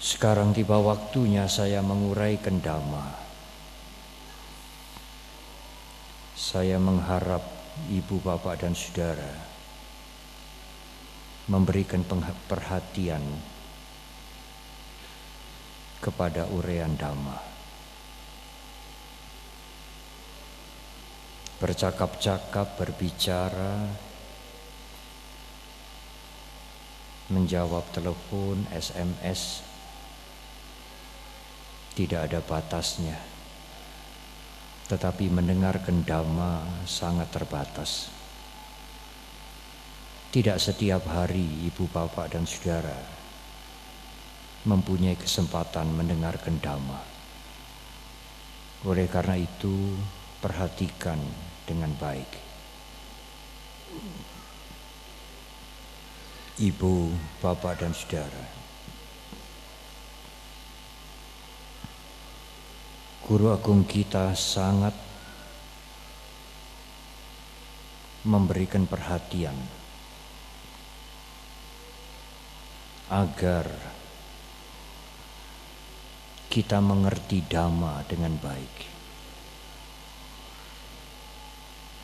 Sekarang tiba waktunya saya menguraikan dhamma. Saya mengharap ibu, bapak, dan saudara memberikan perhatian kepada uraian dhamma. Bercakap-cakap, berbicara, menjawab telepon, SMS, tidak ada batasnya. Tetapi mendengarkan dhamma sangat terbatas. Tidak setiap hari ibu, bapak, dan saudara mempunyai kesempatan mendengarkan dhamma. Oleh karena itu, perhatikan dengan baik. Ibu, bapak, dan saudara, Guru Agung kita sangat memberikan perhatian agar kita mengerti dhamma dengan baik,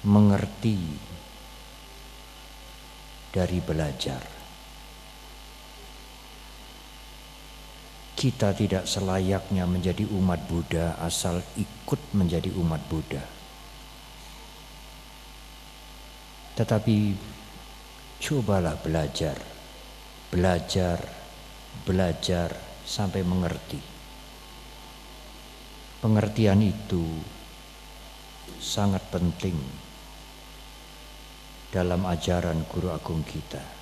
mengerti dari belajar. Kita tidak selayaknya menjadi umat Buddha asal ikut menjadi umat Buddha. Tetapi cobalah belajar sampai mengerti. Pengertian itu sangat penting dalam ajaran Guru Agung kita.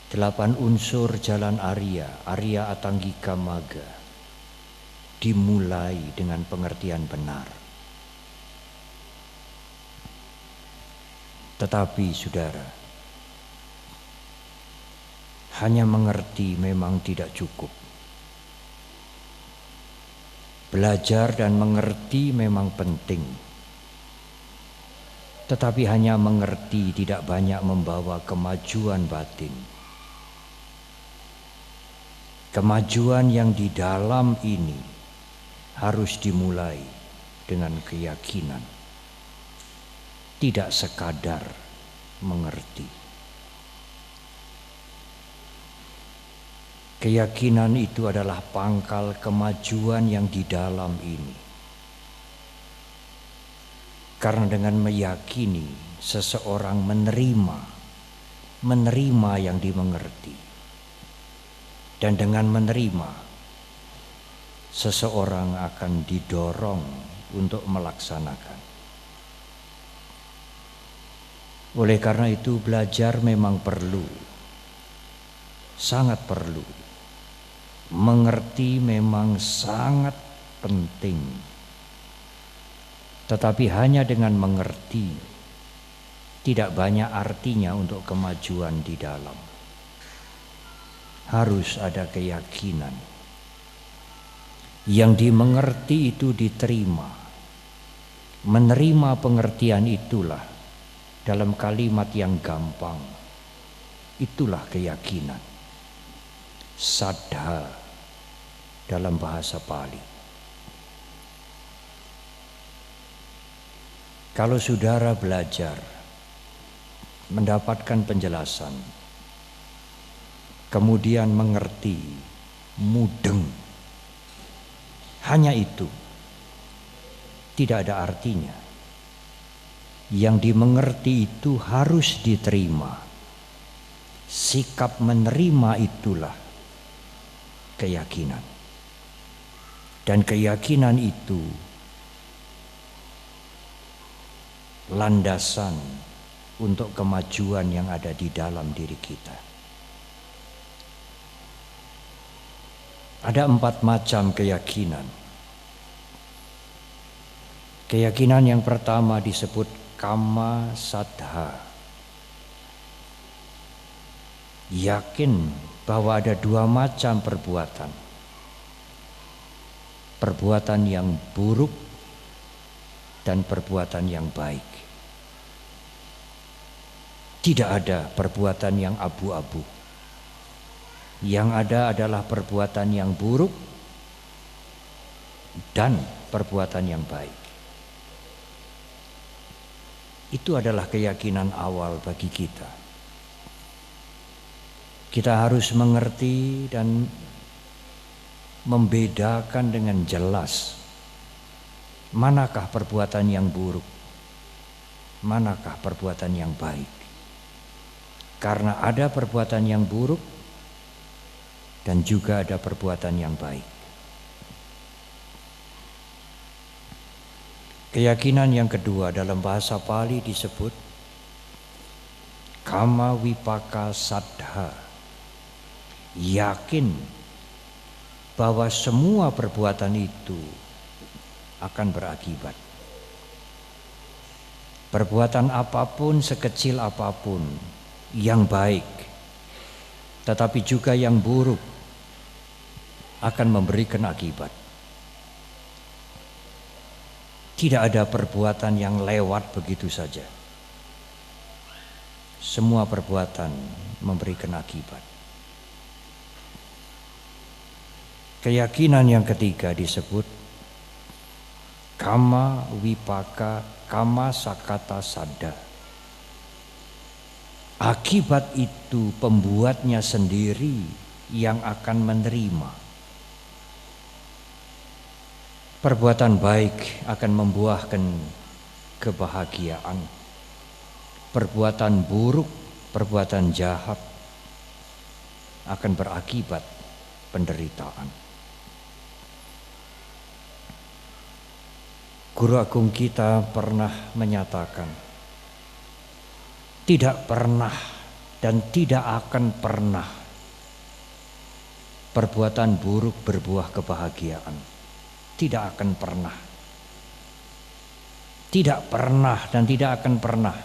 8 unsur jalan Arya Atanggika Magga dimulai dengan pengertian benar. Tetapi saudara, hanya mengerti memang tidak cukup. Belajar dan mengerti memang penting. Tetapi hanya mengerti tidak banyak membawa kemajuan batin. Kemajuan yang di dalam ini harus dimulai dengan keyakinan, tidak sekadar mengerti. Keyakinan itu adalah pangkal kemajuan yang di dalam ini. Karena dengan meyakini seseorang menerima yang dimengerti. Dan dengan menerima, seseorang akan didorong untuk melaksanakan. Oleh karena itu belajar memang perlu, sangat perlu. Mengerti memang sangat penting. Tetapi hanya dengan mengerti, tidak banyak artinya untuk kemajuan di dalam. Harus ada keyakinan. Yang dimengerti itu diterima. Menerima pengertian itulah dalam kalimat yang gampang. Itulah keyakinan. Saddha dalam bahasa Pali. Kalau saudara belajar, mendapatkan penjelasan, kemudian mengerti, mudeng, hanya itu, tidak ada artinya. Yang dimengerti itu harus diterima. Sikap menerima itulah keyakinan. Dan keyakinan itu landasan untuk kemajuan yang ada di dalam diri kita. Ada 4 macam keyakinan. Keyakinan yang pertama disebut Kamma Saddha. Yakin bahwa ada 2 macam perbuatan. Perbuatan yang buruk dan perbuatan yang baik. Tidak ada perbuatan yang abu-abu. Yang ada adalah perbuatan yang buruk dan perbuatan yang baik. Itu adalah keyakinan awal bagi kita. Kita harus mengerti dan membedakan dengan jelas manakah perbuatan yang buruk, manakah perbuatan yang baik. Karena ada perbuatan yang buruk dan juga ada perbuatan yang baik. Keyakinan yang kedua dalam bahasa Pali disebut kama vipaka saddha, yakin bahwa semua perbuatan itu akan berakibat. Perbuatan apapun, sekecil apapun, yang baik tetapi juga yang buruk akan memberikan akibat. Tidak ada perbuatan yang lewat begitu saja. Semua perbuatan memberikan akibat. Keyakinan yang ketiga disebut kama vipaka kama sakata saddha. Akibat itu pembuatnya sendiri yang akan menerima. Perbuatan baik akan membuahkan kebahagiaan. Perbuatan buruk, perbuatan jahat akan berakibat penderitaan. Guru agung kita pernah menyatakan, tidak pernah dan tidak akan pernah perbuatan buruk berbuah kebahagiaan. Tidak akan pernah. Tidak pernah dan tidak akan pernah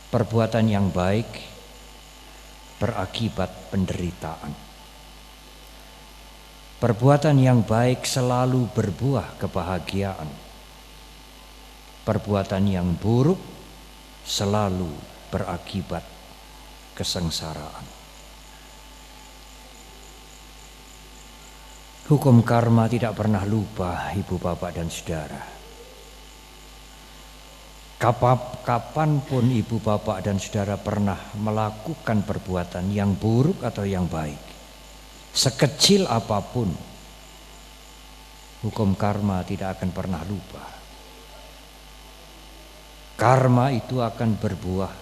perbuatan yang baik berakibat penderitaan. Perbuatan yang baik selalu berbuah kebahagiaan. Perbuatan yang buruk selalu berakibat kesengsaraan. Hukum karma tidak pernah lupa, ibu bapak dan saudara. Kapanpun ibu bapak dan saudara pernah melakukan perbuatan yang buruk atau yang baik, sekecil apapun, hukum karma tidak akan pernah lupa. Karma itu akan berbuah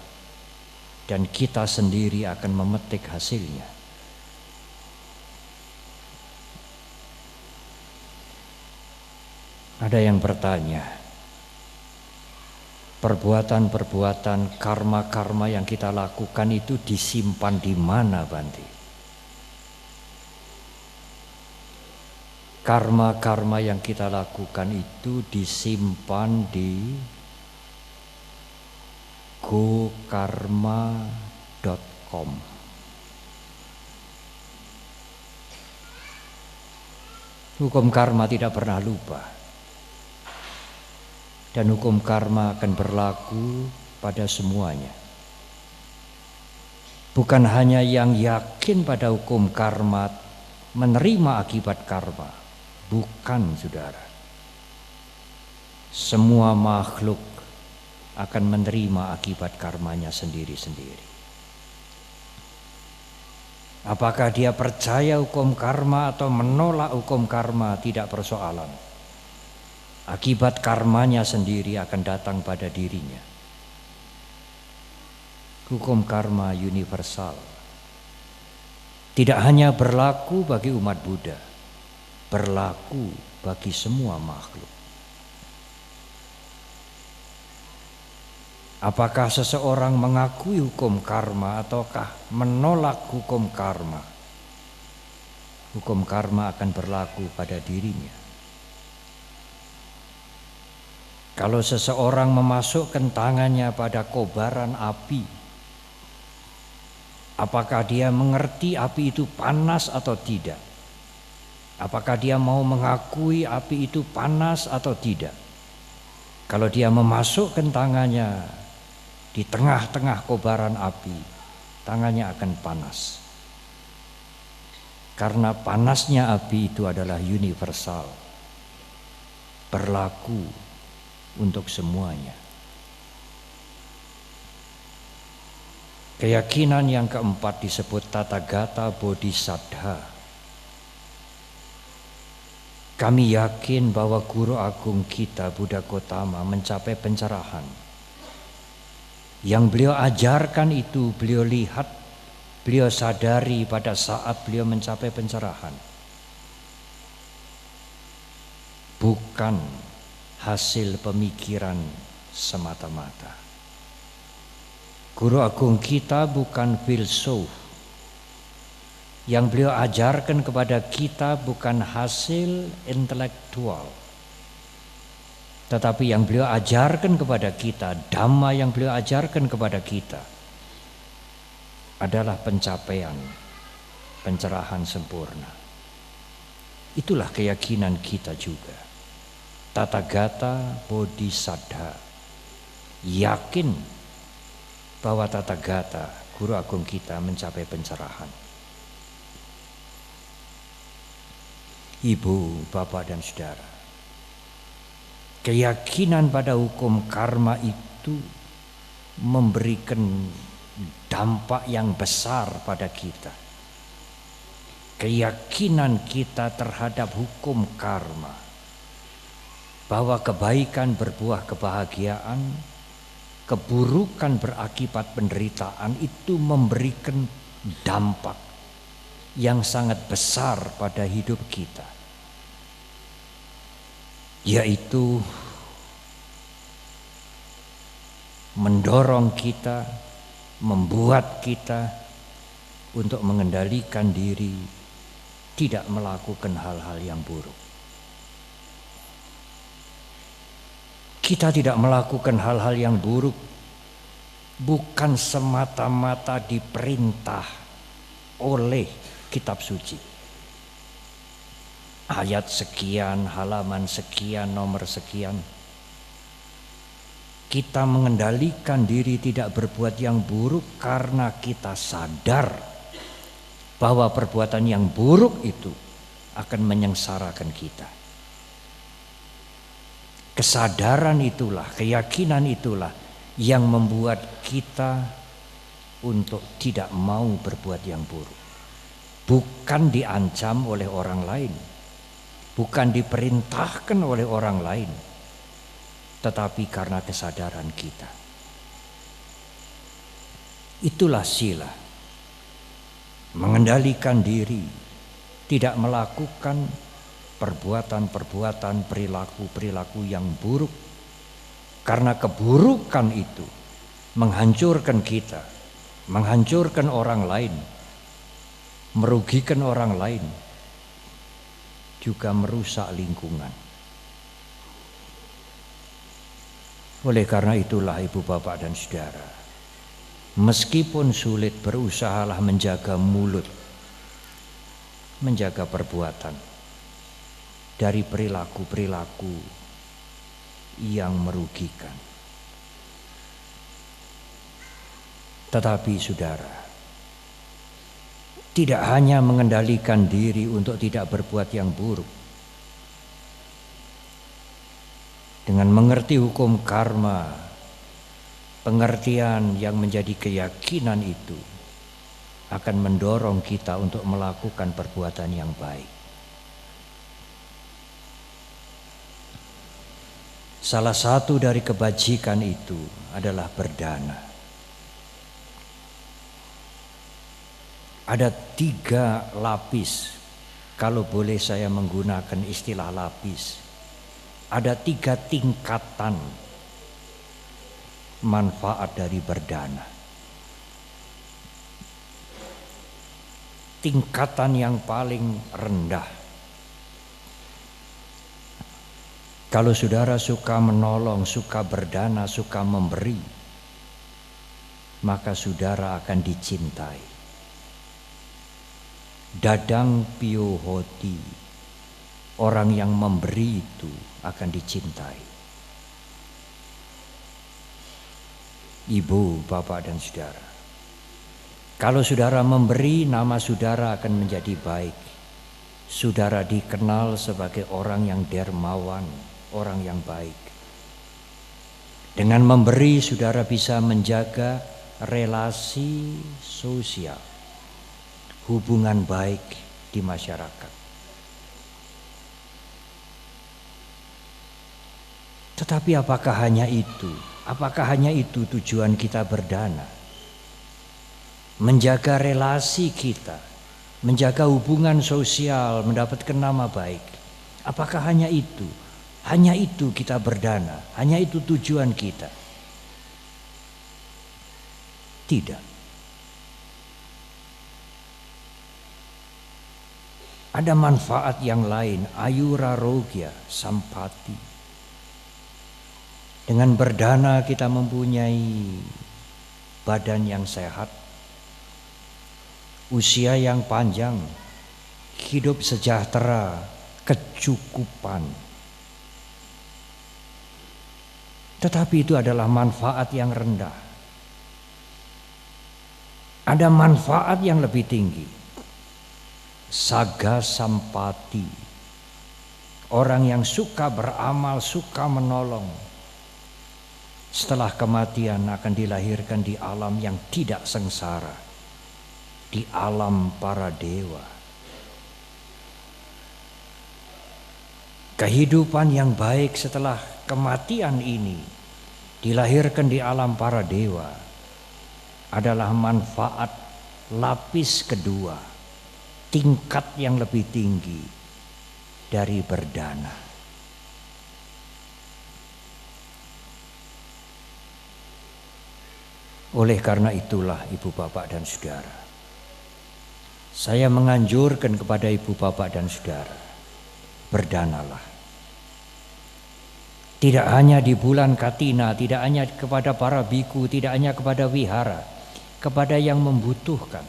dan kita sendiri akan memetik hasilnya. Ada yang bertanya, perbuatan-perbuatan karma-karma yang kita lakukan itu disimpan di mana, Bante? Karma-karma yang kita lakukan itu disimpan di gokarma.com. Hukum karma tidak pernah lupa. Dan hukum karma akan berlaku pada semuanya. Bukan hanya yang yakin pada hukum karma menerima akibat karma. Bukan, saudara. Semua makhluk akan menerima akibat karmanya sendiri-sendiri. Apakah dia percaya hukum karma atau menolak hukum karma, tidak persoalan. Akibat karmanya sendiri akan datang pada dirinya. Hukum karma universal. Tidak hanya berlaku bagi umat Buddha, berlaku bagi semua makhluk. Apakah seseorang mengakui hukum karma ataukah menolak hukum karma? Hukum karma akan berlaku pada dirinya. Kalau seseorang memasukkan tangannya pada kobaran api, apakah dia mengerti api itu panas atau tidak? Apakah dia mau mengakui api itu panas atau tidak? Kalau dia memasukkan tangannya di tengah-tengah kobaran api, tangannya akan panas. Karena panasnya api itu adalah universal, berlaku untuk semuanya. Keyakinan yang keempat disebut Tathagata Bodhisattva. Kami yakin bahwa Guru Agung kita Buddha Gautama mencapai pencerahan. Yang beliau ajarkan itu beliau lihat, beliau sadari pada saat beliau mencapai pencerahan. Bukan hasil pemikiran semata-mata. Guru Agung kita bukan filsuf. Yang beliau ajarkan kepada kita bukan hasil intelektual. Tetapi yang beliau ajarkan kepada kita, Dhamma yang beliau ajarkan kepada kita adalah pencapaian pencerahan sempurna. Itulah keyakinan kita juga. Tathagata Bodhisattva yakin bahwa Tathagata Guru Agung kita mencapai pencerahan. Ibu, bapak dan saudara, keyakinan pada hukum karma itu memberikan dampak yang besar pada kita. Keyakinan kita terhadap hukum karma, bahwa kebaikan berbuah kebahagiaan, keburukan berakibat penderitaan, itu memberikan dampak yang sangat besar pada hidup kita, yaitu mendorong kita, membuat kita untuk mengendalikan diri, tidak melakukan hal-hal yang buruk. Kita tidak melakukan hal-hal yang buruk bukan semata-mata diperintah oleh kitab suci. Ayat sekian, halaman sekian, nomor sekian. Kita mengendalikan diri tidak berbuat yang buruk karena kita sadar bahwa perbuatan yang buruk itu akan menyengsarakan kita. Kesadaran itulah, keyakinan itulah yang membuat kita untuk tidak mau berbuat yang buruk. Bukan diancam oleh orang lain, bukan diperintahkan oleh orang lain, tetapi karena kesadaran kita. Itulah sila, mengendalikan diri, tidak melakukan perbuatan-perbuatan, perilaku-perilaku yang buruk, karena keburukan itu menghancurkan kita, menghancurkan orang lain, merugikan orang lain, juga merusak lingkungan. Oleh karena itulah ibu bapak dan saudara, meskipun sulit, berusahalah menjaga mulut, menjaga perbuatan dari perilaku-perilaku yang merugikan. Tetapi saudara, tidak hanya mengendalikan diri untuk tidak berbuat yang buruk. Dengan mengerti hukum karma, pengertian yang menjadi keyakinan itu akan mendorong kita untuk melakukan perbuatan yang baik. Salah satu dari kebajikan itu adalah berdana. Ada 3 lapis, kalau boleh saya menggunakan istilah lapis. Ada 3 tingkatan manfaat dari berdana. Tingkatan yang paling rendah, kalau saudara suka menolong, suka berdana, suka memberi, maka saudara akan dicintai. Dadang pio hoti, orang yang memberi itu akan dicintai. Ibu, bapak dan saudara, Kalau saudara memberi, nama saudara akan menjadi baik. Saudara dikenal sebagai orang yang dermawan, orang yang baik. Dengan memberi, saudara bisa menjaga relasi sosial, hubungan baik di masyarakat. Tetapi apakah hanya itu? Apakah hanya itu tujuan kita berdana? Menjaga relasi kita, menjaga hubungan sosial, mendapatkan nama baik. Apakah hanya itu? Hanya itu kita berdana, hanya itu tujuan kita. Tidak. Ada manfaat yang lain, ayurarogya, sampati. Dengan berdana kita mempunyai badan yang sehat, usia yang panjang, hidup sejahtera, kecukupan. Tetapi itu adalah manfaat yang rendah. Ada manfaat yang lebih tinggi. Saga sampati. Orang yang suka beramal, suka menolong. Setelah kematian akan dilahirkan di alam yang tidak sengsara. Di alam para dewa. Kehidupan yang baik setelah kematian ini dilahirkan di alam para dewa adalah manfaat lapis kedua, tingkat yang lebih tinggi dari berdana. Oleh karena itulah ibu bapak dan saudara, saya menganjurkan kepada ibu bapak dan saudara, berdanalah. Tidak hanya di bulan Katina, tidak hanya kepada para biku, tidak hanya kepada wihara, kepada yang membutuhkan.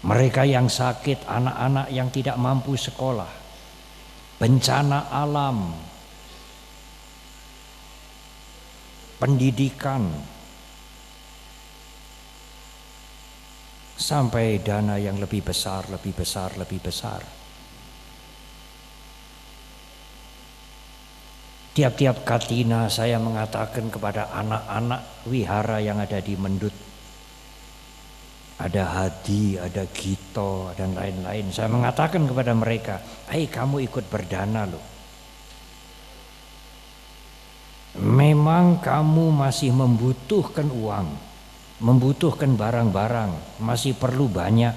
Mereka yang sakit, anak-anak yang tidak mampu sekolah, bencana alam, pendidikan, sampai dana yang lebih besar, lebih besar, lebih besar. Tiap-tiap Katina saya mengatakan kepada anak-anak wihara yang ada di Mendut, ada Hadi, ada Gito, dan lain-lain. Saya mengatakan kepada mereka, "Hai, kamu ikut berdana loh. Memang kamu masih membutuhkan uang, membutuhkan barang-barang, masih perlu banyak,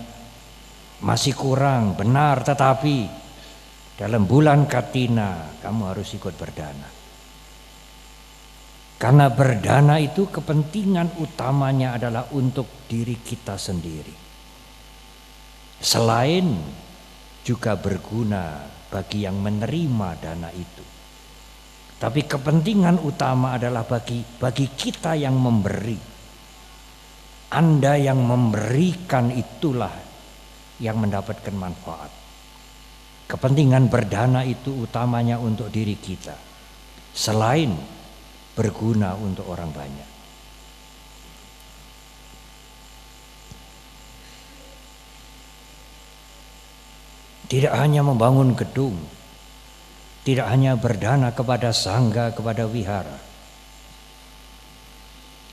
masih kurang, benar, tetapi dalam bulan Katina kamu harus ikut berdana. Karena berdana itu kepentingan utamanya adalah untuk diri kita sendiri. Selain juga berguna bagi yang menerima dana itu. Tapi kepentingan utama adalah bagi kita yang memberi. Anda yang memberikan itulah yang mendapatkan manfaat. Kepentingan berdana itu utamanya untuk diri kita, selain berguna untuk orang banyak. Tidak hanya membangun gedung, tidak hanya berdana kepada sangga, kepada wihara,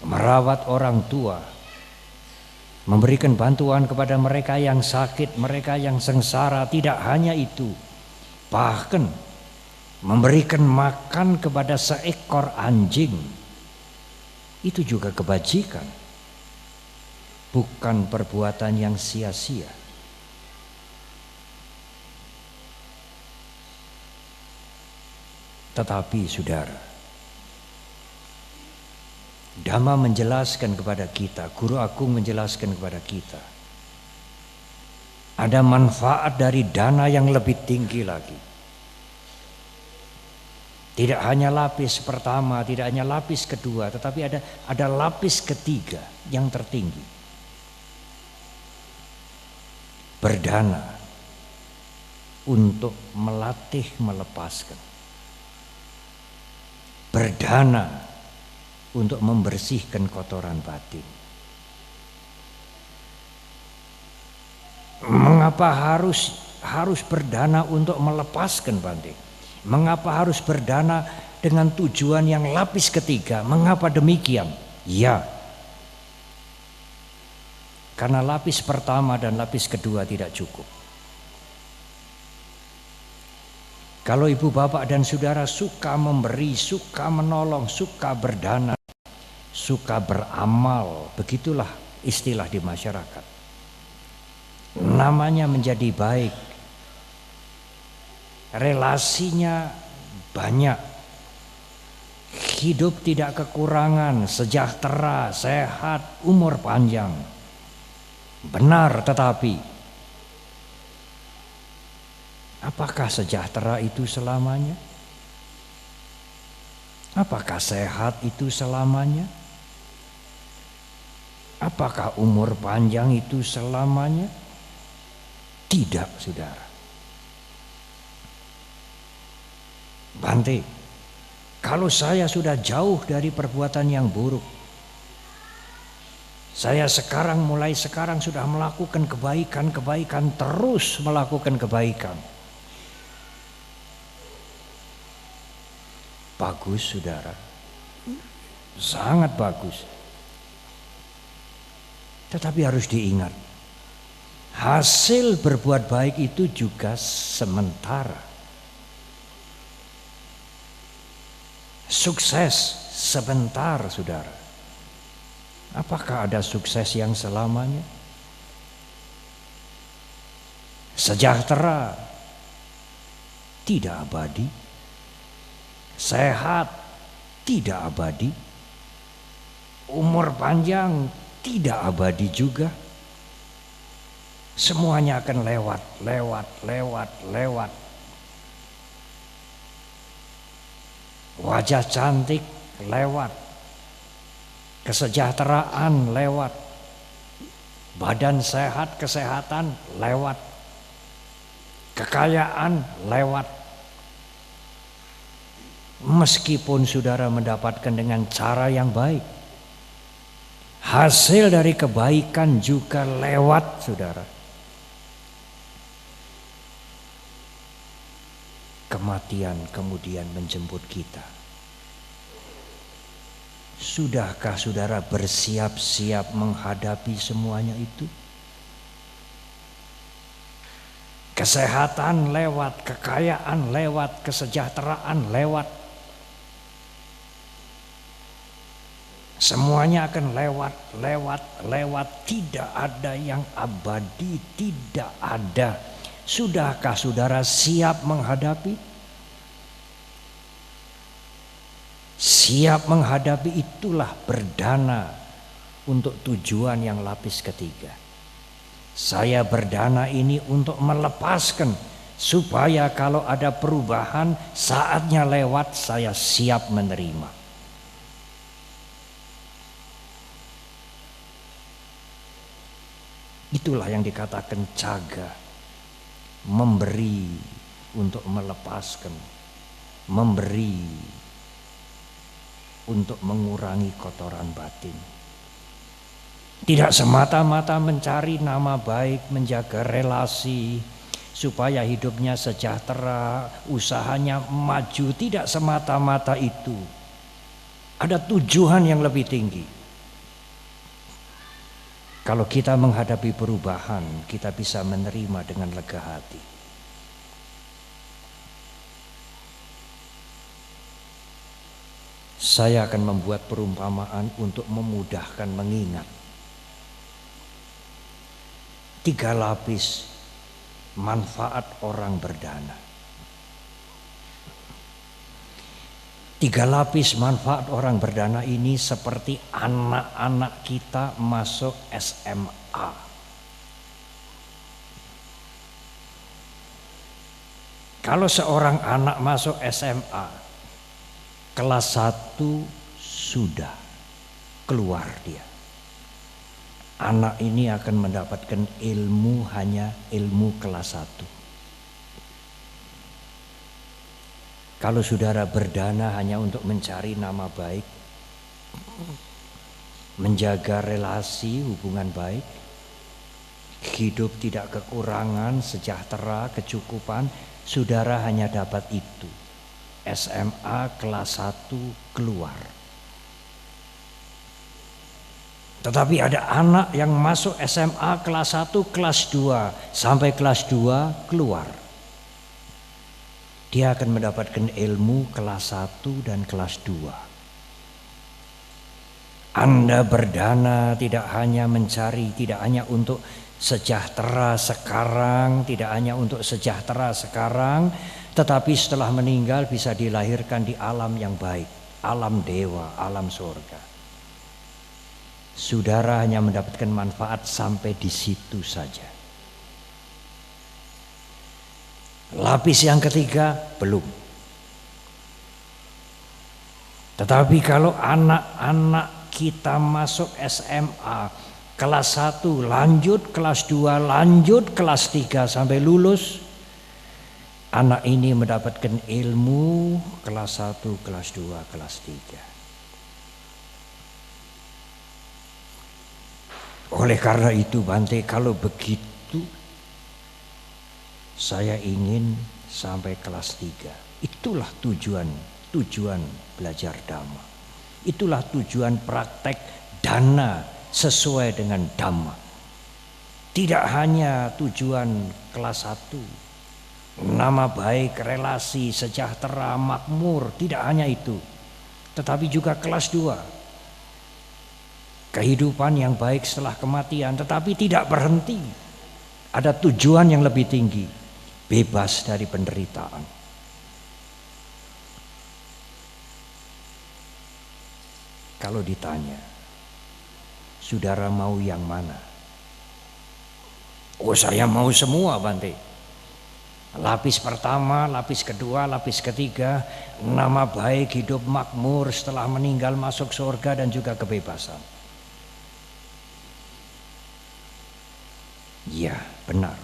merawat orang tua, memberikan bantuan kepada mereka yang sakit, mereka yang sengsara. Tidak hanya itu, bahkan memberikan makan kepada seekor anjing, itu juga kebajikan, bukan perbuatan yang sia-sia. Tetapi saudara, Dhamma menjelaskan kepada kita, Guru Agung menjelaskan kepada kita, ada manfaat dari dana yang lebih tinggi lagi. Tidak hanya lapis pertama, tidak hanya lapis kedua, tetapi ada lapis ketiga yang tertinggi. Berdana untuk melatih melepaskan. Berdana untuk membersihkan kotoran batin. Mengapa harus berdana untuk melepaskan, Bante? Mengapa harus berdana dengan tujuan yang lapis ketiga? Mengapa demikian? Ya, karena lapis pertama dan lapis kedua tidak cukup. Kalau ibu bapak dan saudara suka memberi, suka menolong, suka berdana, suka beramal, begitulah istilah di masyarakat, namanya menjadi baik, relasinya banyak, hidup tidak kekurangan, sejahtera, sehat, umur panjang. Benar, tetapi apakah sejahtera itu selamanya? Apakah sehat itu selamanya? Apakah umur panjang itu selamanya? Tidak, saudara. Bante, kalau saya sudah jauh dari perbuatan yang buruk, saya mulai sekarang sudah melakukan kebaikan, terus melakukan kebaikan. Bagus, saudara. Sangat bagus. Tetapi harus diingat, hasil berbuat baik itu juga sementara. Sukses sebentar, saudara. Apakah ada sukses yang selamanya? Sejahtera tidak abadi. Sehat tidak abadi. Umur panjang tidak abadi juga. Semuanya akan lewat. Wajah cantik lewat, kesejahteraan lewat, badan sehat, kesehatan lewat, kekayaan lewat. Meskipun saudara mendapatkan dengan cara yang baik, hasil dari kebaikan juga lewat, saudara. Kematian kemudian menjemput kita. Sudahkah saudara bersiap-siap menghadapi semuanya itu? Kesehatan lewat, kekayaan lewat, kesejahteraan lewat. Semuanya akan lewat. Tidak ada yang abadi, tidak ada. Sudahkah saudara siap menghadapi? Siap menghadapi itulah berdana untuk tujuan yang lapis ketiga. Saya berdana ini untuk melepaskan, supaya kalau ada perubahan saatnya lewat, saya siap menerima. Itulah yang dikatakan caga. Memberi untuk melepaskan, memberi untuk mengurangi kotoran batin. Tidak semata-mata mencari nama baik, menjaga relasi supaya hidupnya sejahtera, usahanya maju. Tidak semata-mata itu. Ada tujuan yang lebih tinggi. Kalau kita menghadapi perubahan, kita bisa menerima dengan lega hati. Saya akan membuat perumpamaan untuk memudahkan mengingat. 3 lapis manfaat orang berdana. 3 lapis manfaat orang berdana ini seperti anak-anak kita masuk SMA. Kalau seorang anak masuk SMA, kelas 1 sudah keluar dia. Anak ini akan mendapatkan ilmu hanya ilmu kelas 1. Kalau saudara berdana hanya untuk mencari nama baik, menjaga relasi hubungan baik, hidup tidak kekurangan, sejahtera, kecukupan, saudara hanya dapat itu. SMA kelas 1 keluar. Tetapi ada anak yang masuk SMA kelas 1, kelas 2, sampai kelas 2 keluar. Dia akan mendapatkan ilmu kelas 1 dan kelas 2. Anda berdana tidak hanya mencari, tidak hanya untuk sejahtera sekarang, tidak hanya untuk sejahtera sekarang, tetapi setelah meninggal bisa dilahirkan di alam yang baik, alam dewa, alam surga. Saudara hanya mendapatkan manfaat sampai di situ saja. Lapis yang ketiga belum. Tetapi kalau anak-anak kita masuk SMA kelas 1 lanjut kelas 2 lanjut kelas 3 sampai lulus, anak ini mendapatkan ilmu kelas 1, kelas 2, kelas 3. Oleh karena itu Bante, kalau begitu saya ingin sampai kelas 3. Itulah tujuan belajar Dhamma. Itulah tujuan praktek dana sesuai dengan Dhamma. Tidak hanya tujuan kelas 1, nama baik, relasi, sejahtera, makmur, tidak hanya itu. Tetapi juga kelas 2, kehidupan yang baik setelah kematian, tetapi tidak berhenti. Ada tujuan yang lebih tinggi, bebas dari penderitaan. Kalau ditanya, saudara mau yang mana? Oh, saya mau semua Bante. Lapis pertama, lapis kedua, lapis ketiga, nama baik, hidup makmur, setelah meninggal masuk surga dan juga kebebasan. Ya, benar.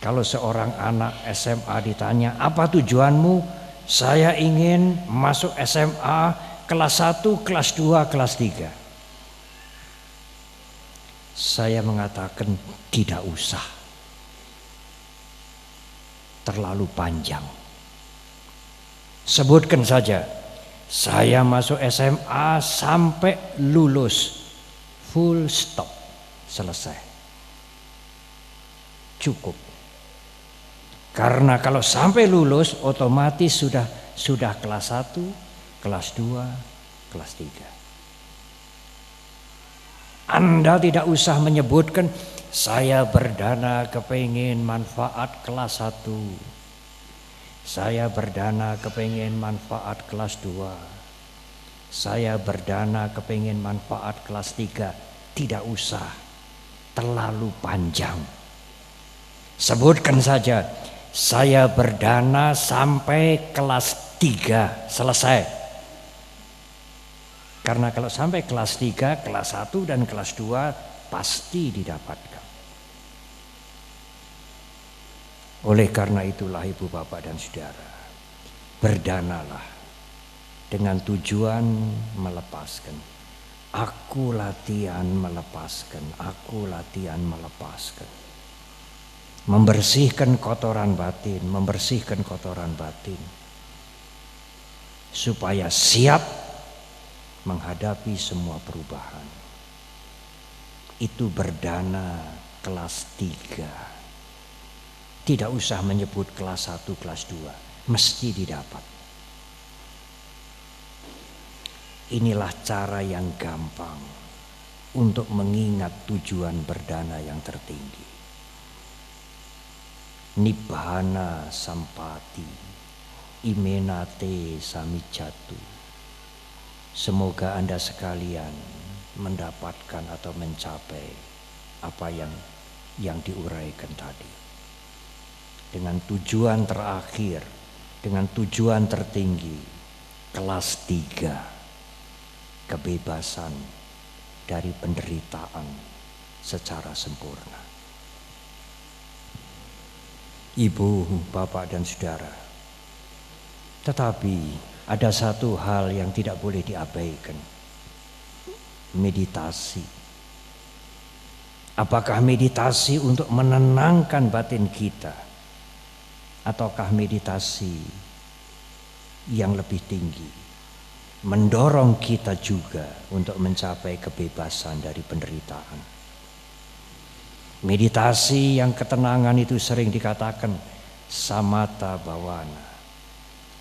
Kalau seorang anak SMA ditanya, apa tujuanmu? Saya ingin masuk SMA kelas 1, kelas 2, kelas 3. Saya mengatakan tidak usah. Terlalu panjang. Sebutkan saja, saya masuk SMA sampai lulus. Full stop. Selesai. Cukup. Karena kalau sampai lulus otomatis sudah kelas 1, kelas 2, kelas 3. Anda tidak usah menyebutkan saya berdana kepingin manfaat kelas 1. Saya berdana kepingin manfaat kelas 2. Saya berdana kepingin manfaat kelas 3. Tidak usah. Terlalu panjang. Sebutkan saja, saya berdana sampai kelas 3 selesai. Karena kalau sampai kelas 3, kelas 1 dan kelas 2 pasti didapatkan. Oleh karena itulah Ibu Bapak dan Saudara, berdanalah dengan tujuan melepaskan. Aku latihan melepaskan, aku latihan melepaskan. Membersihkan kotoran batin, membersihkan kotoran batin supaya siap menghadapi semua perubahan. Itu berdana kelas 3. Tidak usah menyebut kelas 1, kelas 2, mesti didapat. Inilah cara yang gampang untuk mengingat tujuan berdana yang tertinggi. Nibbana sampati imenate samicatu. Semoga Anda sekalian mendapatkan atau mencapai apa yang diuraikan tadi. Dengan tujuan terakhir, dengan tujuan tertinggi, kelas 3, kebebasan dari penderitaan secara sempurna. Ibu, Bapak dan Saudara, tetapi ada satu hal yang tidak boleh diabaikan. Meditasi. Apakah meditasi untuk menenangkan batin kita, ataukah meditasi yang lebih tinggi mendorong kita juga untuk mencapai kebebasan dari penderitaan? Meditasi yang ketenangan itu sering dikatakan samatha bhavana.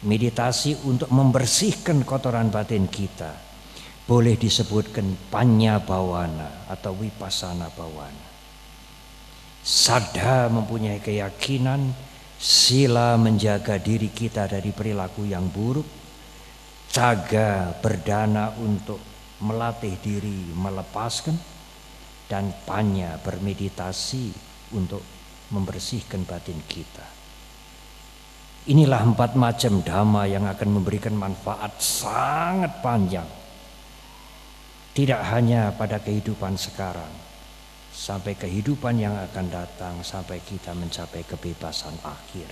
Meditasi untuk membersihkan kotoran batin kita boleh disebutkan panya bhavana atau vipassana bhavana. Saddha mempunyai keyakinan sila menjaga diri kita dari perilaku yang buruk, caga berdana untuk melatih diri melepaskan, dan panya bermeditasi untuk membersihkan batin kita. Inilah 4 macam dhamma yang akan memberikan manfaat sangat panjang, tidak hanya pada kehidupan sekarang, sampai kehidupan yang akan datang, sampai kita mencapai kebebasan akhir.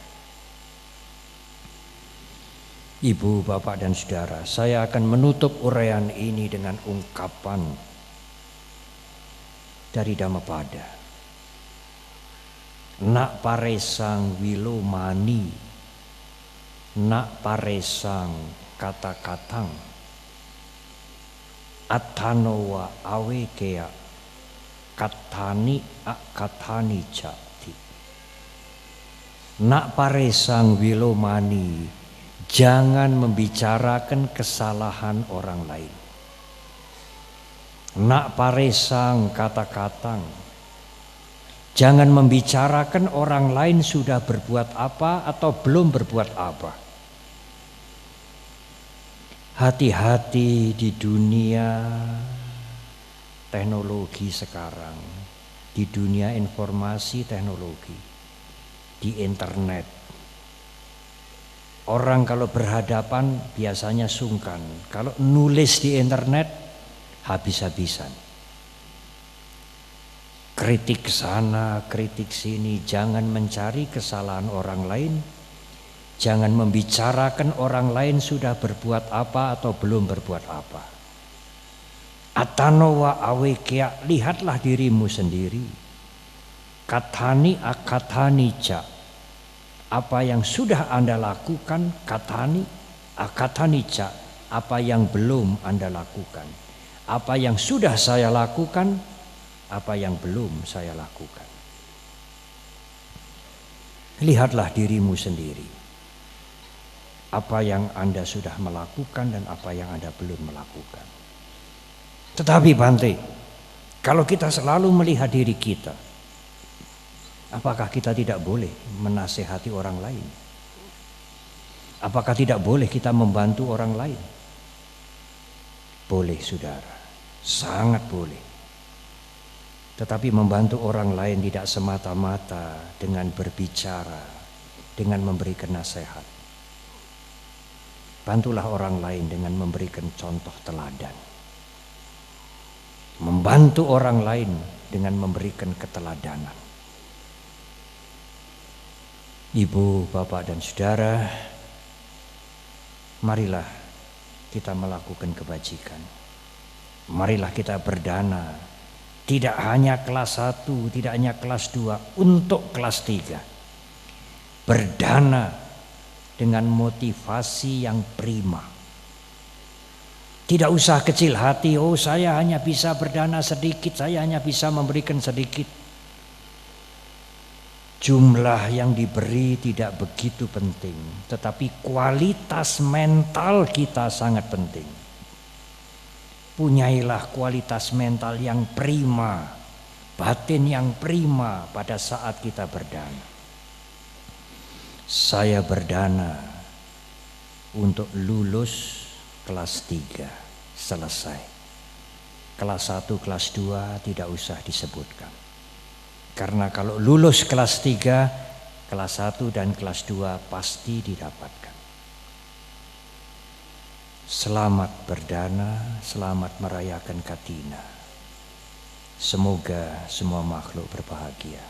Ibu, bapak, dan saudara, saya akan menutup uraian ini dengan ungkapan dari Dhammapada. Nak paresang wilomani, nak paresang kata-katang, atanowa awekea katani akatani jati. Nak paresang wilomani, jangan membicarakan kesalahan orang lain. Nak paresang kata-katang, jangan membicarakan orang lain sudah berbuat apa atau belum berbuat apa. Hati-hati di dunia teknologi sekarang, di dunia informasi teknologi, di internet. Orang kalau berhadapan biasanya sungkan, kalau nulis di internet habis-habisan. Kritik sana, kritik sini, jangan mencari kesalahan orang lain. Jangan membicarakan orang lain sudah berbuat apa atau belum berbuat apa. Atanowa awekya, lihatlah dirimu sendiri. Katani akatani ca, apa yang sudah Anda lakukan, katani akatani ca, apa yang belum Anda lakukan. Apa yang sudah saya lakukan, apa yang belum saya lakukan. Lihatlah dirimu sendiri. Apa yang Anda sudah melakukan dan apa yang Anda belum melakukan. Tetapi Bante, kalau kita selalu melihat diri kita, apakah kita tidak boleh menasehati orang lain? Apakah tidak boleh kita membantu orang lain? Boleh, saudara, sangat boleh. Tetapi membantu orang lain tidak semata-mata dengan berbicara, dengan memberikan nasihat. Bantulah orang lain dengan memberikan contoh teladan. Membantu orang lain dengan memberikan keteladanan. Ibu, bapak, dan saudara, marilah kita melakukan kebajikan. Marilah kita berdana, tidak hanya kelas 1, tidak hanya kelas 2, untuk kelas 3. Berdana dengan motivasi yang prima. Tidak usah kecil hati, oh saya hanya bisa berdana sedikit, saya hanya bisa memberikan sedikit. Jumlah yang diberi tidak begitu penting, tetapi kualitas mental kita sangat penting. Punyailah kualitas mental yang prima, batin yang prima pada saat kita berdana. Saya berdana untuk lulus kelas 3 selesai. Kelas 1, kelas 2 tidak usah disebutkan. Karena kalau lulus kelas 3, kelas 1 dan kelas 2 pasti didapatkan. Selamat berdana, selamat merayakan Katina. Semoga semua makhluk berbahagia.